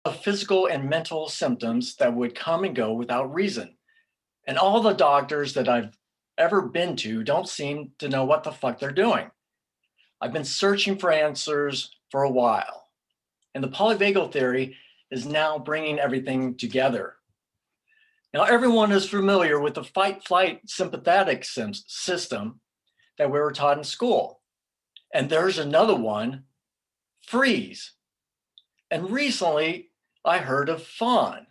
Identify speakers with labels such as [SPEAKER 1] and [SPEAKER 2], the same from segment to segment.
[SPEAKER 1] of physical and mental symptoms that would come and go without reason. And all the doctors that I've ever been to don't seem to know what the fuck they're doing. I've been searching for answers for a while, and the polyvagal theory is now bringing everything together. Now, everyone is familiar with the fight flight sympathetic system that we were taught in school. And there's another one, freeze. And recently, I heard of fawn.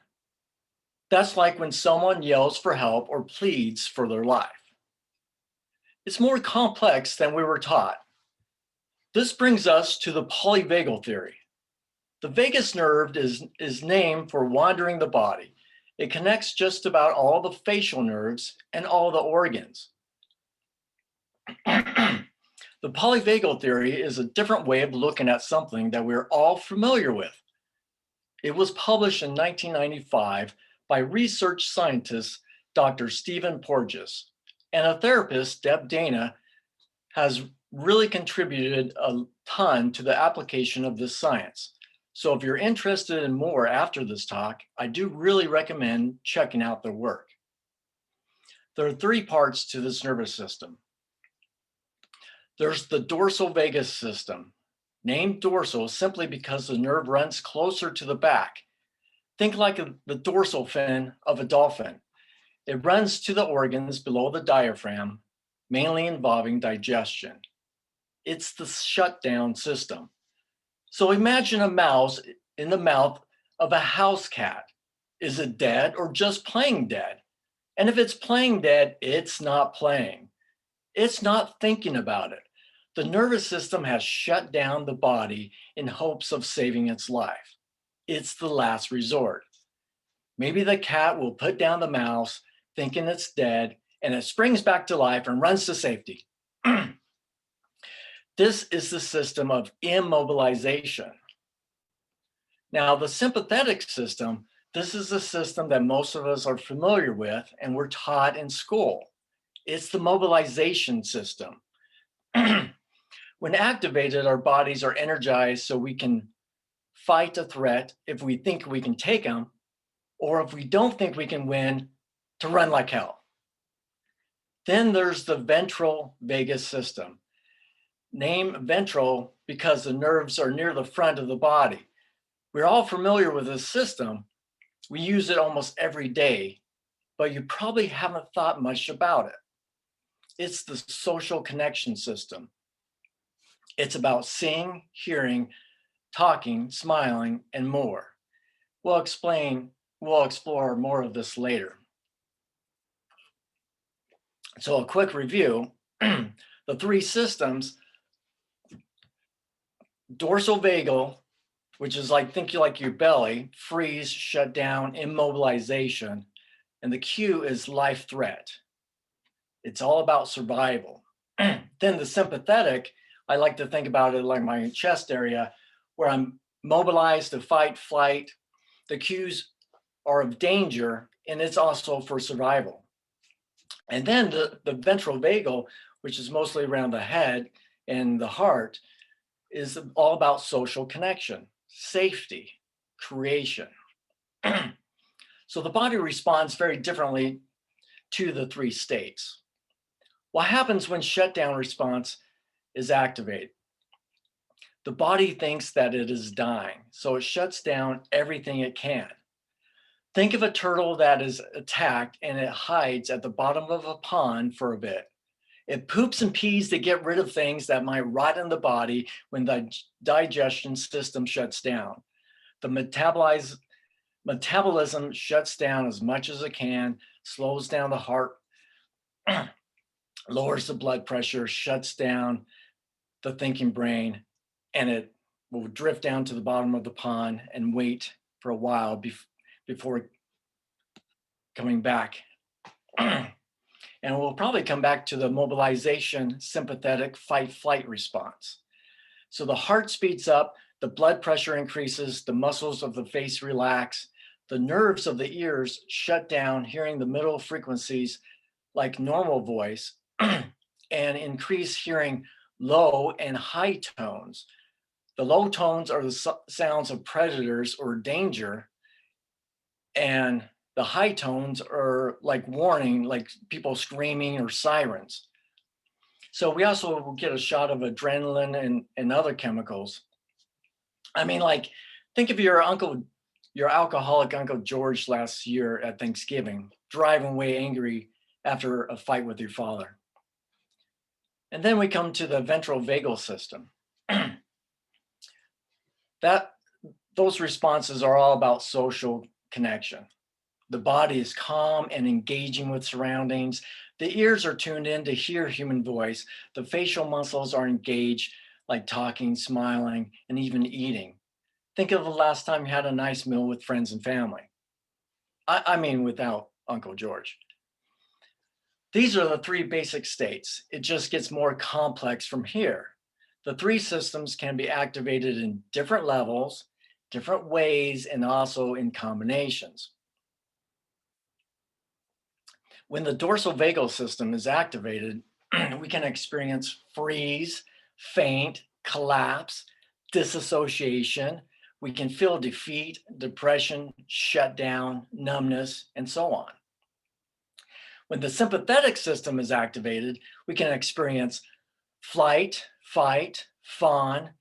[SPEAKER 1] That's like when someone yells for help or pleads for their life. It's more complex than we were taught. This brings us to the polyvagal theory. The vagus nerve is named for wandering the body. It connects just about all the facial nerves and all the organs. The polyvagal theory is a different way of looking at something that we're all familiar with. It was published in 1995 by research scientist Dr. Stephen Porges, and a therapist, Deb Dana, has really contributed a ton to the application of this science. So if you're interested in more after this talk, I do really recommend checking out their work. There are three parts to this nervous system. There's the dorsal vagus system, named dorsal simply because the nerve runs closer to the back. Think like the dorsal fin of a dolphin. It runs to the organs below the diaphragm, mainly involving digestion. It's the shutdown system. So imagine a mouse in the mouth of a house cat. Is it dead or just playing dead? And if it's playing dead, it's not playing. It's not thinking about it. The nervous system has shut down the body in hopes of saving its life. It's the last resort. Maybe the cat will put down the mouse thinking it's dead, and it springs back to life and runs to safety. This is the system of immobilization. Now, the sympathetic system, this is the system that most of us are familiar with and we're taught in school. It's the mobilization system. When activated, our bodies are energized so we can fight a threat if we think we can take them, or if we don't think we can win, to run like hell. Then there's the ventral vagus system. Named ventral because the nerves are near the front of the body. We're all familiar with this system. We use it almost every day, but you probably haven't thought much about it. It's the social connection system. It's about seeing, hearing, talking, smiling, and more. We'll explore more of this later. So a quick review, the three systems, dorsal vagal, which is like, think like your belly, freeze, shut down, immobilization, and the Q is life threat. It's all about survival. Then the sympathetic, I like to think about it like my chest area, where I'm mobilized to fight, flight. The Q's are of danger, and it's also for survival. And then the ventral vagal, which is mostly around the head and the heart, is all about social connection, safety, creation. So the body responds very differently to the three states. What happens when shutdown response is activated? The body thinks that it is dying, so it shuts down everything it can. Think of a turtle that is attacked and it hides at the bottom of a pond for a bit. It poops and pees to get rid of things that might rot in the body when the digestion system shuts down. The metabolism shuts down as much as it can, slows down the heart, lowers the blood pressure, shuts down the thinking brain, and it will drift down to the bottom of the pond and wait for a while before coming back. And we'll probably come back to the mobilization, sympathetic fight-flight response. So the heart speeds up, the blood pressure increases, the muscles of the face relax, the nerves of the ears shut down, hearing the middle frequencies like normal voice, and increase hearing low and high tones. The low tones are the sounds of predators or danger, and the high tones are like warning, like people screaming or sirens. So we also will get a shot of adrenaline and other chemicals. I mean, like, think of your alcoholic Uncle George last year at Thanksgiving, driving away angry after a fight with your father. And then we come to the ventral vagal system. that those responses are all about social connection. The body is calm and engaging with surroundings. The ears are tuned in to hear human voice. The facial muscles are engaged, like talking, smiling, and even eating. Think of the last time you had a nice meal with friends and family. I mean, without Uncle George. These are the three basic states. It just gets more complex from here. The three systems can be activated in different levels, different ways, and also in combinations. When the dorsal vagal system is activated, we can experience freeze, faint, collapse, disassociation. We can feel defeat, depression, shutdown, numbness, and so on. When the sympathetic system is activated, we can experience flight, fight, fawn.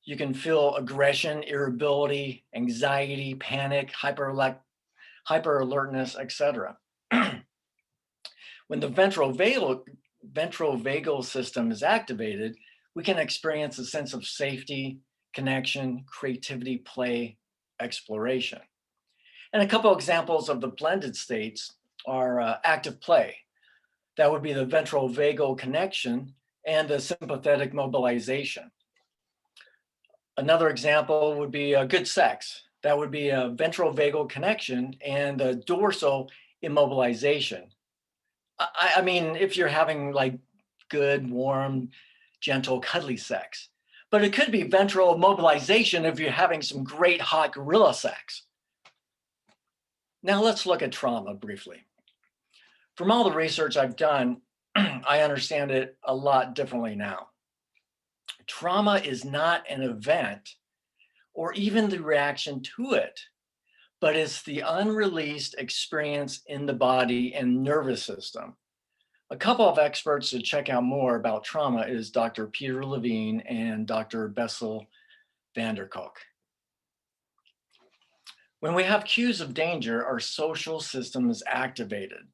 [SPEAKER 1] You can feel aggression, irritability, anxiety, panic, hyper alertness, etc. When the ventral vagal system is activated, we can experience a sense of safety, connection, creativity, play, exploration. And a couple examples of the blended states are active play. That would be the ventral vagal connection and the sympathetic mobilization. Another example would be good sex. That would be a ventral vagal connection and a dorsal immobilization. I mean, if you're having like good, warm, gentle, cuddly sex, but it could be ventral mobilization if you're having some great, hot gorilla sex. Now let's look at trauma briefly. From all the research I've done, I understand it a lot differently now. Trauma is not an event or even the reaction to it, but it's the unreleased experience in the body and nervous system. A couple of experts to check out more about trauma is Dr. Peter Levine and Dr. Bessel van der Kolk. When we have cues of danger, our social system is activated,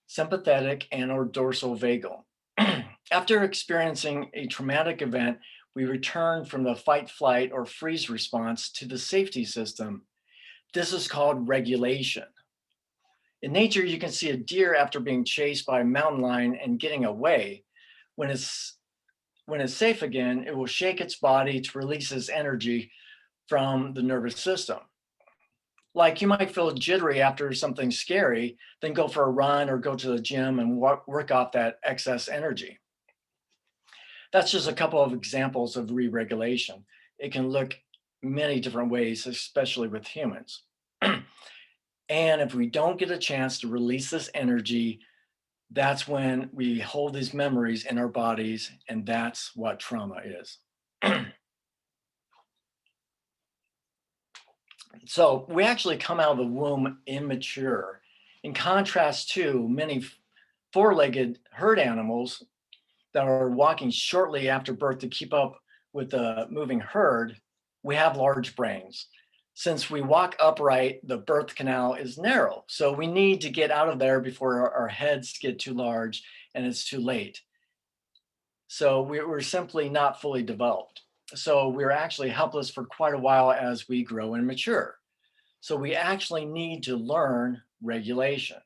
[SPEAKER 1] sympathetic and or dorsal vagal. After experiencing a traumatic event, we return from the fight, flight, or freeze response to the safety system. This is called regulation. In nature, you can see a deer after being chased by a mountain lion and getting away. When it's safe again, it will shake its body to release its energy from the nervous system. Like you might feel jittery after something scary, then go for a run or go to the gym and work off that excess energy. That's just a couple of examples of re-regulation. It can look many different ways, especially with humans. And if we don't get a chance to release this energy, that's when we hold these memories in our bodies, and that's what trauma is. So we actually come out of the womb immature. In contrast to many four-legged herd animals that are walking shortly after birth to keep up with the moving herd, we have large brains. Since we walk upright, the birth canal is narrow. So we need to get out of there before our heads get too large and it's too late. So we're simply not fully developed. So we're actually helpless for quite a while as we grow and mature. So we actually need to learn regulation.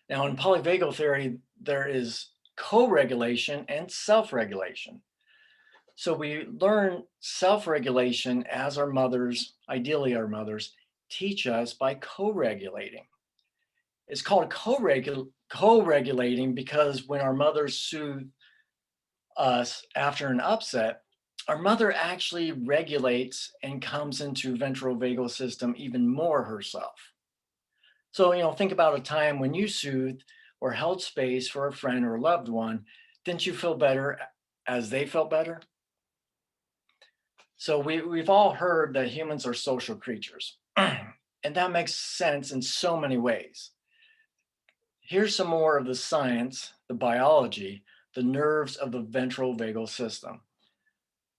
[SPEAKER 1] Now in polyvagal theory, there is co-regulation and self-regulation. So we learn self-regulation as our mothers, ideally our mothers, teach us by co-regulating. It's called co-regulating because when our mothers soothe us after an upset, our mother actually regulates and comes into ventral vagal system even more herself. So, think about a time when you soothed or held space for a friend or loved one. Didn't you feel better as they felt better? So we've all heard that humans are social creatures, and that makes sense in so many ways. Here's some more of the science, the biology, the nerves of the ventral vagal system.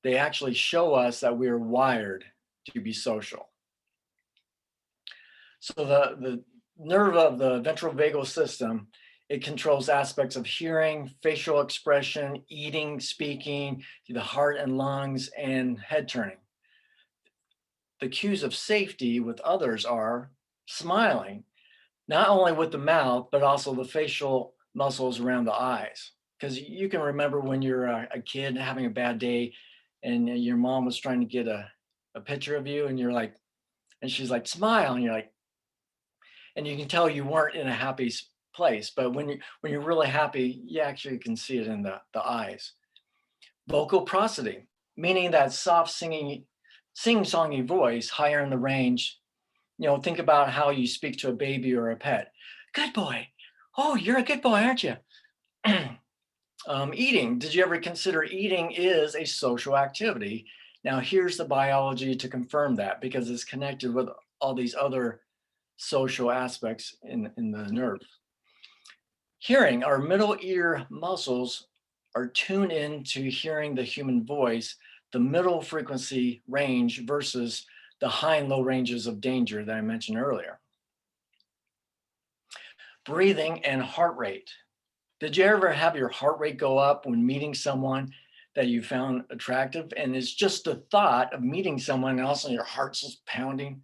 [SPEAKER 1] They actually show us that we are wired to be social. So the nerve of the ventral vagal system, it controls aspects of hearing, facial expression, eating, speaking, the heart and lungs, and head turning. The cues of safety with others are smiling, not only with the mouth, but also the facial muscles around the eyes. Because you can remember when you're a kid having a bad day and your mom was trying to get a picture of you and you're like, and she's like, smile. And you're like, and you can tell you weren't in a happy place. But when you're really happy, you actually can see it in the eyes. Vocal prosody, meaning that soft sing-songy voice higher in the range. Think about how you speak to a baby or a pet. Good boy. Oh, you're a good boy, aren't you? Eating. Did you ever consider eating is a social activity? Now, here's the biology to confirm that because it's connected with all these other social aspects in the nerve. Hearing, our middle ear muscles are tuned in to hearing the human voice, the middle frequency range versus the high and low ranges of danger that I mentioned earlier. Breathing and heart rate. Did you ever have your heart rate go up when meeting someone that you found attractive? And it's just the thought of meeting someone and also your heart's just pounding.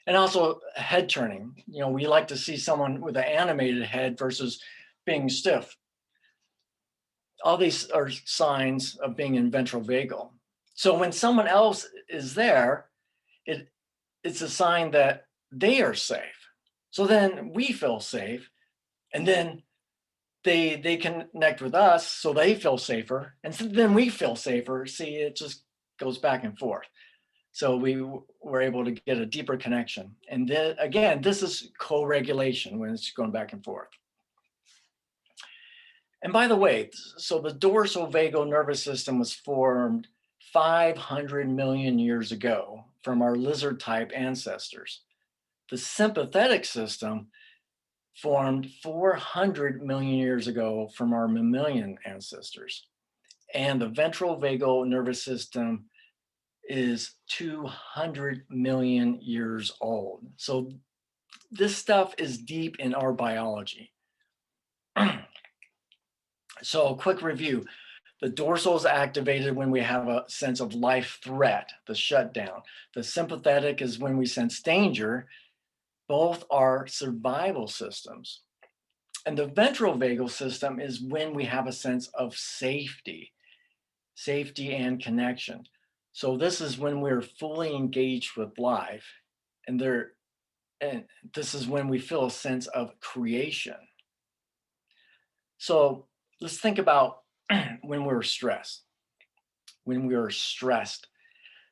[SPEAKER 1] And also head turning. We like to see someone with an animated head versus being stiff. All these are signs of being in ventral vagal. So when someone else is there, it's a sign that they are safe. So then we feel safe, and then they connect with us, so they feel safer, and so then we feel safer. See, it just goes back and forth. So we were able to get a deeper connection. And then again, this is co-regulation when it's going back and forth. And by the way, so the dorsal vagal nervous system was formed 500 million years ago from our lizard type ancestors. The sympathetic system formed 400 million years ago from our mammalian ancestors. And the ventral vagal nervous system is 200 million years old. So this stuff is deep in our biology. So a quick review. The dorsal is activated when we have a sense of life threat, the shutdown. The sympathetic is when we sense danger. Both are survival systems. And the ventral vagal system is when we have a sense of safety and connection. So this is when we're fully engaged with life, and this is when we feel a sense of creation. So let's think about when we're stressed. When we are stressed,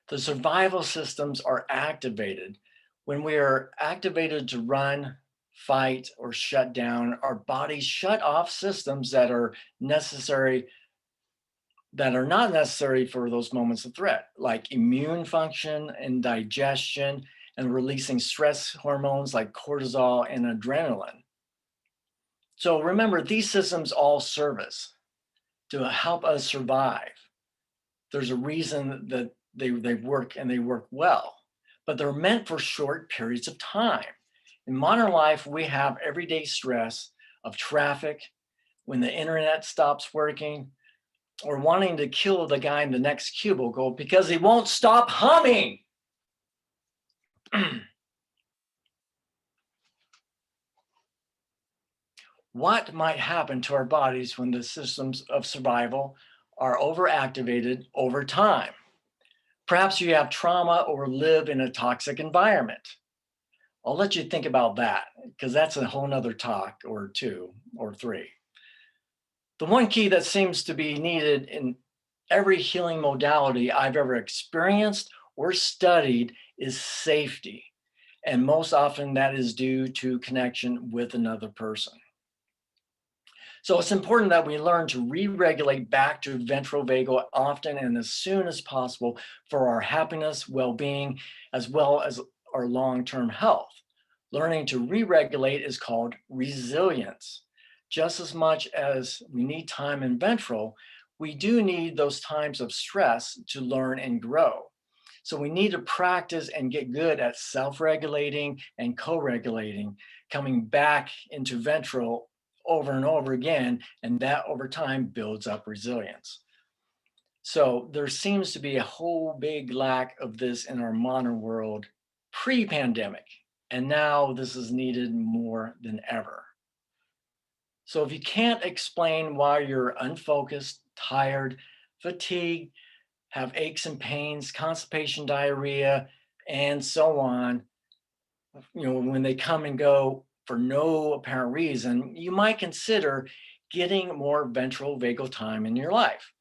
[SPEAKER 1] the survival systems are activated. When we are activated to run, fight, or shut down, our bodies shut off systems that are not necessary for those moments of threat, like immune function and digestion, and releasing stress hormones like cortisol and adrenaline. So remember, these systems all serve us to help us survive. There's a reason that they work and they work well, but they're meant for short periods of time. In modern life, we have everyday stress of traffic, when the internet stops working, or wanting to kill the guy in the next cubicle because he won't stop humming. What might happen to our bodies when the systems of survival are overactivated over time? Perhaps you have trauma or live in a toxic environment. I'll let you think about that because that's a whole nother talk or two or three. The one key that seems to be needed in every healing modality I've ever experienced or studied is safety. And most often that is due to connection with another person. So it's important that we learn to re-regulate back to ventrovagal often and as soon as possible for our happiness, well-being, as well as our long-term health. Learning to re-regulate is called resilience. Just as much as we need time in ventral, we do need those times of stress to learn and grow. So we need to practice and get good at self-regulating and co-regulating, coming back into ventral over and over again, and that over time builds up resilience. So there seems to be a whole big lack of this in our modern world pre-pandemic, and now this is needed more than ever. So if you can't explain why you're unfocused, tired, fatigued, have aches and pains, constipation, diarrhea, and so on, when they come and go for no apparent reason, you might consider getting more ventral vagal time in your life.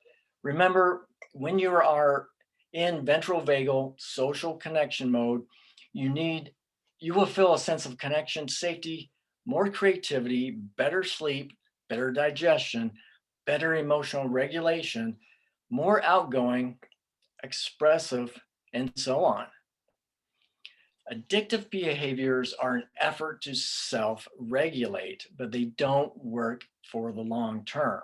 [SPEAKER 1] Remember, when you are in ventral vagal social connection mode, you will feel a sense of connection, safety, more creativity, better sleep, better digestion, better emotional regulation, more outgoing, expressive, and so on. Addictive behaviors are an effort to self-regulate, but they don't work for the long term.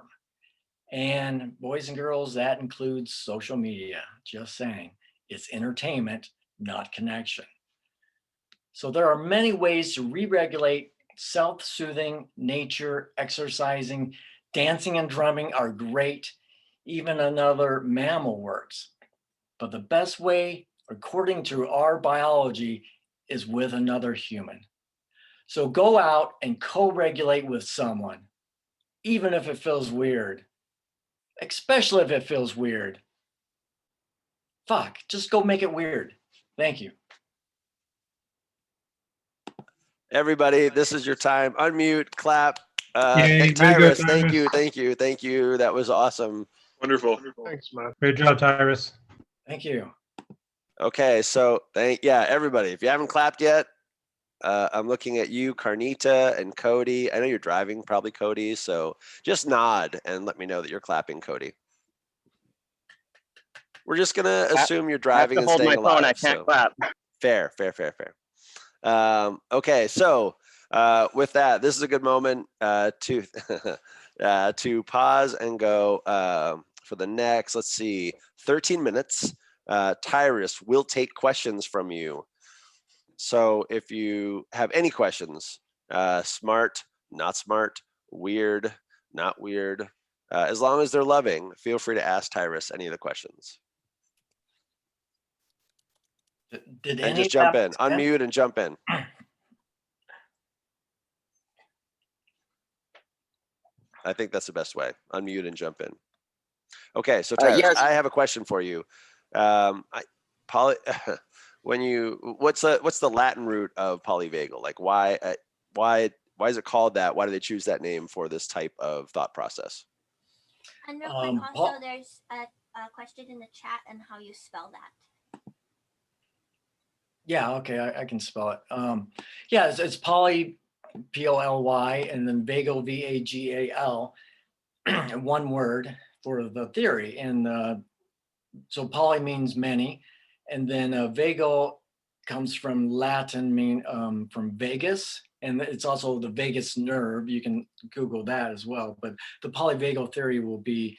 [SPEAKER 1] And boys and girls, that includes social media. Just saying, it's entertainment, not connection. So there are many ways to re-regulate. Self-soothing, nature, exercising, dancing and drumming are great. Even another mammal works. But the best way, according to our biology, is with another human. So go out and co-regulate with someone, even if it feels weird, especially if it feels weird. Fuck, just go make it weird. Thank you.
[SPEAKER 2] Everybody, this is your time. Unmute, clap.
[SPEAKER 3] Yay, very good,
[SPEAKER 2] Tyrus, thank
[SPEAKER 3] Tyrus.
[SPEAKER 2] you, thank you, thank you. That was awesome.
[SPEAKER 4] Wonderful.
[SPEAKER 3] Thanks, man. Great job, Tyrus.
[SPEAKER 1] Thank you.
[SPEAKER 2] Okay, so everybody, if you haven't clapped yet, I'm looking at you, Carnita and Cody. I know you're driving, probably Cody, so just nod and let me know that you're clapping, Cody. We're just gonna assume you're driving and staying alive.
[SPEAKER 5] I can't
[SPEAKER 2] so.
[SPEAKER 5] clap.
[SPEAKER 2] Fair. Okay, so with that, this is a good moment to to pause and go for the next, let's see, 13 minutes. Tyrus will take questions from you. So if you have any questions, smart, not smart, weird, not weird, as long as they're loving, feel free to ask Tyrus any of the questions. And just jump in, unmute and jump in. I think that's the best way. Unmute and jump in. Okay, so Tyrus,
[SPEAKER 5] yes.
[SPEAKER 2] I have a question for you. What's the Latin root of polyvagal? Like why is it called that? Why do they choose that name for this type of thought process?
[SPEAKER 6] And real quick, also, there's a question in the chat and how you spell that.
[SPEAKER 1] Yeah, okay, I can spell it. Yeah, it's poly, P-O-L-Y, and then vagal, V-A-G-A-L, one word for the theory. And so poly means many, and then vagal comes from Latin, from vagus, and it's also the vagus nerve. You can Google that as well, but the polyvagal theory will be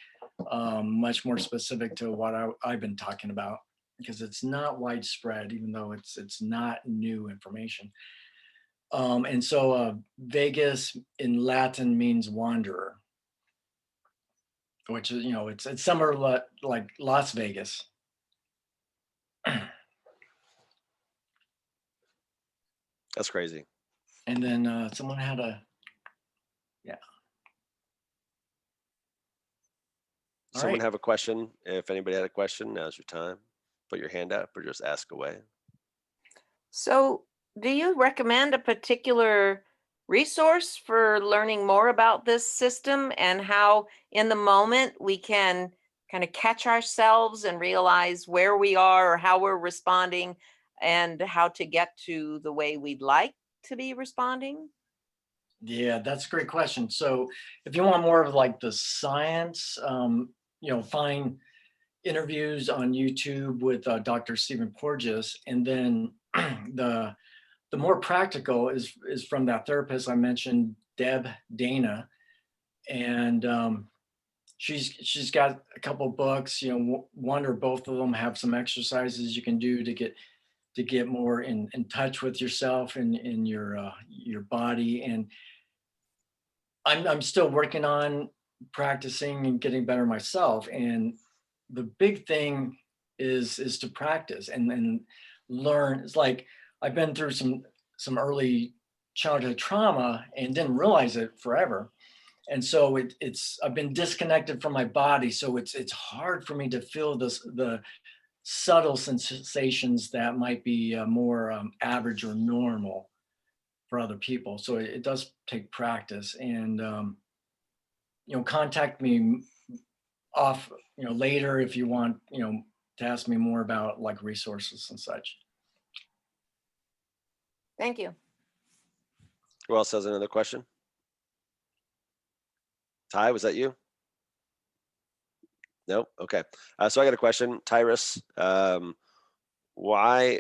[SPEAKER 1] much more specific to what I've been talking about, because it's not widespread, even though it's not new information. And so vagus in Latin means wanderer, which is, it's somewhere like Las Vegas.
[SPEAKER 2] That's crazy.
[SPEAKER 1] And then someone had
[SPEAKER 2] Someone have a question? If anybody had a question, now's your time. Put your hand up or just ask away.
[SPEAKER 7] So do you recommend a particular resource for learning more about this system and how in the moment we can kind of catch ourselves and realize where we are or how we're responding and how to get to the way we'd like to be responding?
[SPEAKER 1] Yeah, that's a great question. So if you want more of like the science, find interviews on YouTube with Dr. Stephen Porges, and then the the more practical is from that therapist I mentioned, Deb Dana, and she's got a couple books. One or both of them have some exercises you can do to get more in touch with yourself and in your body. And I'm still working on practicing and getting better myself. And the big thing is to practice and learn. It's like I've been through some early childhood trauma and didn't realize it forever. And so it's I've been disconnected from my body. So it's hard for me to feel the subtle sensations that might be more average or normal for other people. So it does take practice. And contact me off later if you want to ask me more about like resources and such.
[SPEAKER 7] Thank you.
[SPEAKER 2] Who else has another question? Ty, was that you? No? Okay. So I got a question. Tyrus, why,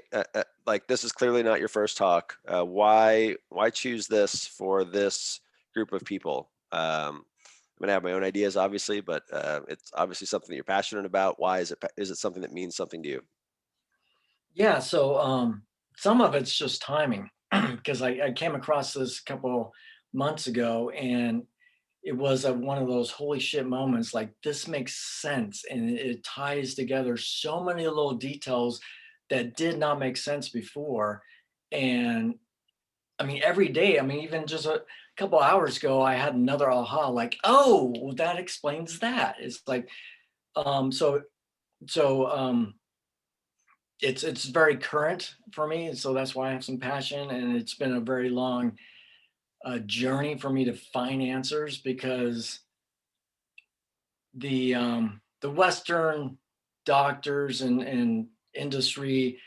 [SPEAKER 2] like this is clearly not your first talk. Why choose this for this group of people? I'm gonna have my own ideas, obviously, but it's obviously something that you're passionate about. Why is it something that means something to you?
[SPEAKER 1] Yeah, so some of it's just timing because I came across this a couple months ago, and it was one of those holy shit moments. Like, this makes sense, and it ties together so many little details that did not make sense before. And I mean, every day, I mean, even just a couple hours ago, I had another aha, like, oh, well, that explains that. It's like, so so it's very current for me, and so that's why I have some passion. And it's been a very long journey for me to find answers, because the Western doctors and industry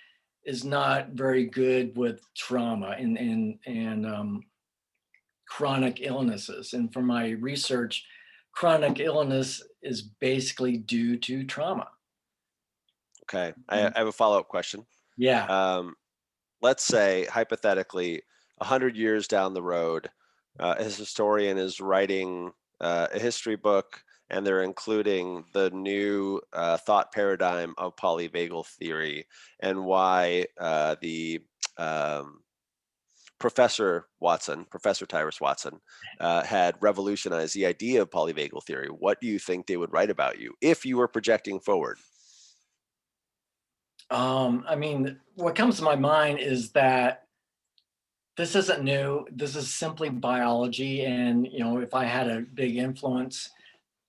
[SPEAKER 1] is not very good with trauma and chronic illnesses. And from my research, chronic illness is basically due to trauma.
[SPEAKER 2] Okay, I have a follow-up question.
[SPEAKER 1] Yeah.
[SPEAKER 2] Let's say hypothetically, 100 years down the road, a historian is writing a history book, and they're including the new thought paradigm of polyvagal theory, and why the Professor Tyrus Watson, had revolutionized the idea of polyvagal theory. What do you think they would write about you if you were projecting forward?
[SPEAKER 1] I mean, what comes to my mind is that this isn't new. This is simply biology. And, if I had a big influence,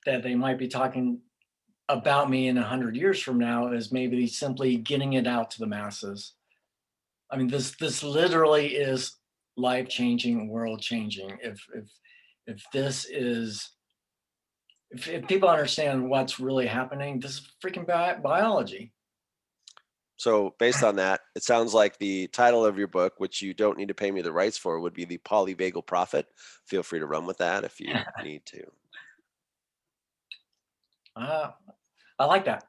[SPEAKER 1] that they might be talking about me in 100 years from now is maybe simply getting it out to the masses. I mean, this literally is life-changing, world-changing. If this is, if people understand what's really happening, this is freaking biology.
[SPEAKER 2] So based on that, it sounds like the title of your book, which you don't need to pay me the rights for, would be The Polyvagal Prophet. Feel free to run with that if you need to.
[SPEAKER 1] I like that.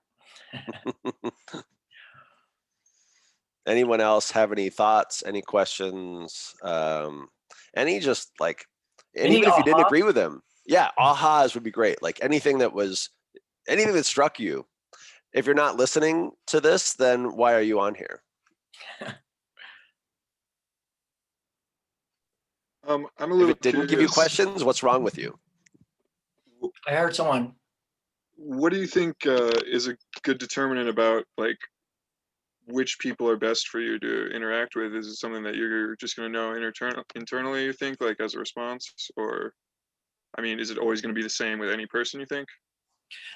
[SPEAKER 2] Anyone else have any thoughts, any questions? Any just like, and even if you didn't agree with them, yeah, ahas would be great. Like anything that struck you. If you're not listening to this, then why are you on here?
[SPEAKER 4] I'm a little
[SPEAKER 2] If it didn't give you questions, what's wrong with you?
[SPEAKER 1] I heard someone.
[SPEAKER 4] What do you think is a good determinant about like which people are best for you to interact with? Is it something that you're just going to know internally, you think, like as a response? Or, I mean, is it always going to be the same with any person, you think?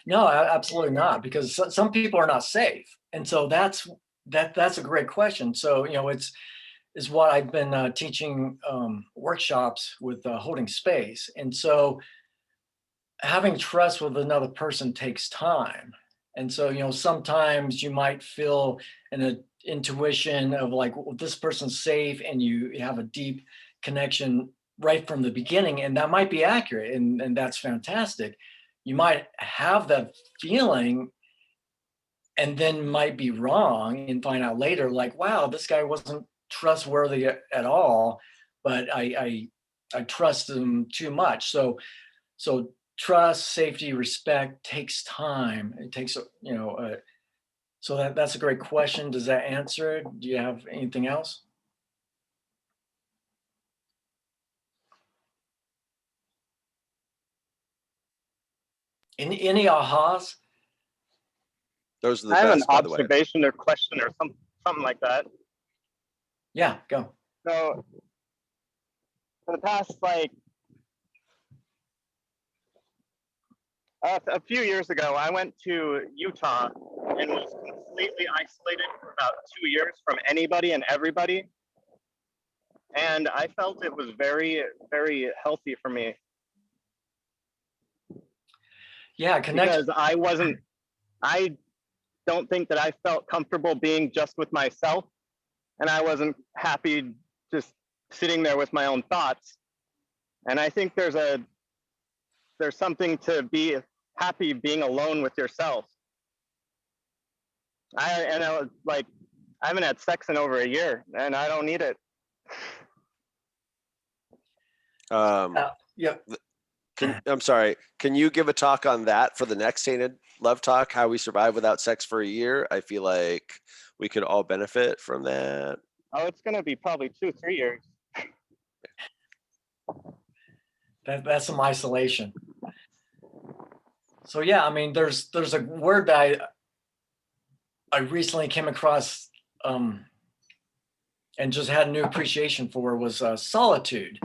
[SPEAKER 1] No, absolutely not, because some people are not safe. And so that's a great question. So, is what I've been teaching workshops with holding space. And so having trust with another person takes time. And so, sometimes you might feel an intuition of like, well, this person's safe, and you have a deep connection right from the beginning, and that might be accurate, and that's fantastic. You might have that feeling and then might be wrong and find out later, like, wow, this guy wasn't trustworthy at all, but I trust him too much. So trust, safety, respect takes time. It takes, so that's a great question. Does that answer it? Do you have anything else? Any ahas?
[SPEAKER 2] Those are the
[SPEAKER 5] I have an
[SPEAKER 2] best, by the way.
[SPEAKER 5] observation or question or something like that.
[SPEAKER 1] Yeah, go.
[SPEAKER 5] So for the past a few years ago, I went to Utah and was completely isolated for about 2 years from anybody and everybody. And I felt it was very, very healthy for me
[SPEAKER 1] Yeah,
[SPEAKER 5] because I don't think that I felt comfortable being just with myself. And I wasn't happy just sitting there with my own thoughts. And I think there's something to be happy being alone with yourself. I haven't had sex in over a year and I don't need it.
[SPEAKER 1] Yeah.
[SPEAKER 2] I'm sorry. Can you give a talk on that for the next Tainted Love Talk? How we survive without sex for a year? I feel like we could all benefit from that.
[SPEAKER 5] Oh, it's gonna be probably 2-3 years.
[SPEAKER 1] That's some isolation. So yeah, I mean, there's a word that I recently came across and just had a new appreciation for was solitude.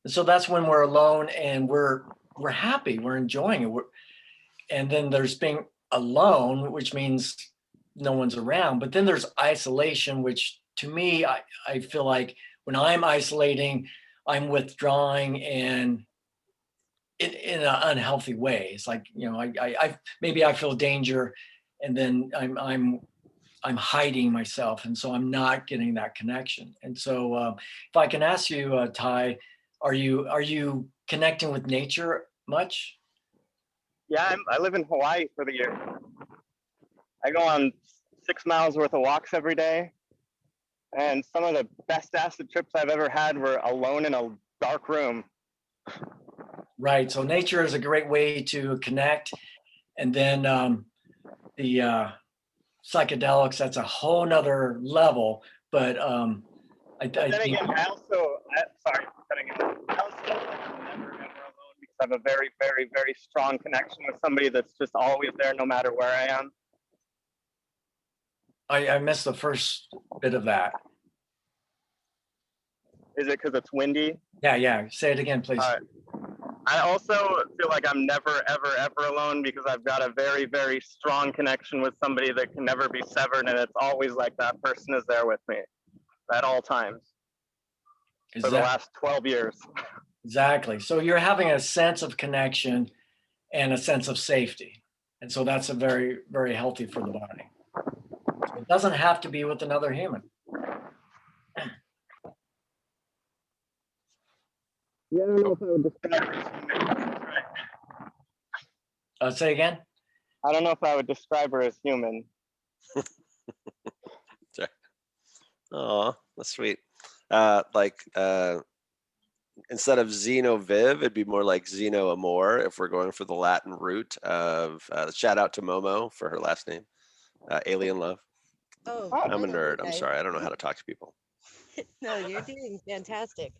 [SPEAKER 1] And so that's when we're alone and we're happy, we're enjoying it. And then there's being alone, which means no one's around. But then there's isolation, which to me, I feel like when I'm isolating, I'm withdrawing and in an unhealthy way. It's like, I maybe I feel danger and then I'm hiding myself. And so I'm not getting that connection. And so if I can ask you, Ty, are you connecting with nature much?
[SPEAKER 5] Yeah, I live in Hawaii for the year. I go on 6 miles worth of walks every day. And some of the best acid trips I've ever had were alone in a dark room.
[SPEAKER 1] Right. So nature is a great way to connect. And then the psychedelics, that's a whole nother level. But
[SPEAKER 5] Then again, sorry for cutting in. I also feel like I'm never alone because I have a very, very, very strong connection with somebody that's just always there no matter where I am.
[SPEAKER 1] I missed the first bit of that.
[SPEAKER 5] Is it because it's windy?
[SPEAKER 1] Yeah. Say it again, please.
[SPEAKER 5] I also feel like I'm never, ever, ever alone because I've got a very, very strong connection with somebody that can never be severed. And it's always like that person is there with me at all times for the last 12 years.
[SPEAKER 1] Exactly. So you're having a sense of connection and a sense of safety. And so that's a very, very healthy for the body. So it doesn't have to be with another human.
[SPEAKER 5] Yeah, I don't know if I would describe her as human. Right.
[SPEAKER 1] Say again?
[SPEAKER 5] I don't know if I would describe her as human.
[SPEAKER 2] Oh, that's sweet. Instead of Xenoviv, it'd be more like Xeno Amor if we're going for the Latin root of shout out to Momo for her last name, Alien Love.
[SPEAKER 8] Oh,
[SPEAKER 2] I'm a
[SPEAKER 8] hello,
[SPEAKER 2] nerd. I'm
[SPEAKER 8] guys.
[SPEAKER 2] sorry. I don't know how to talk to people.
[SPEAKER 8] No, you're doing fantastic.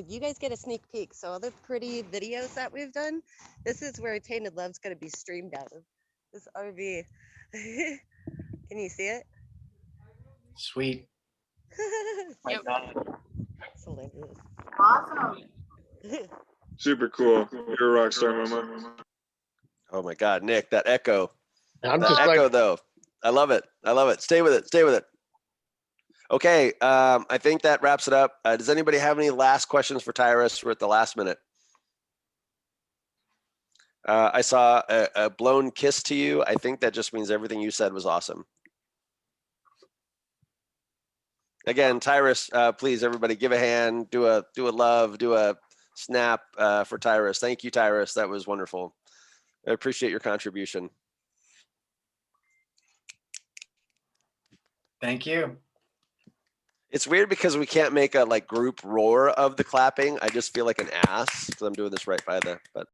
[SPEAKER 8] You guys get a sneak peek. So all the pretty videos that we've done, this is where Tainted Love's going to be streamed out of. This RV. Can you see it?
[SPEAKER 1] Sweet.
[SPEAKER 5] My God.
[SPEAKER 8] It's hilarious.
[SPEAKER 9] Awesome.
[SPEAKER 4] Super cool. You're a rock star, Mama.
[SPEAKER 2] Oh my God, Nick, that echo.
[SPEAKER 3] I'm
[SPEAKER 2] That
[SPEAKER 3] just
[SPEAKER 2] echo
[SPEAKER 3] like,
[SPEAKER 2] though. I love it. I love it. Stay with it. Stay with it. Okay, I think that wraps it up. Does anybody have any last questions for Tyrus? We're at the last minute. I saw a blown kiss to you. I think that just means everything you said was awesome. Again, Tyrus, please, everybody, give a hand, do a love, do a snap for Tyrus. Thank you, Tyrus. That was wonderful. I appreciate your contribution.
[SPEAKER 1] Thank you.
[SPEAKER 2] It's weird because we can't make a like group roar of the clapping. I just feel like an ass because I'm doing this right by the, but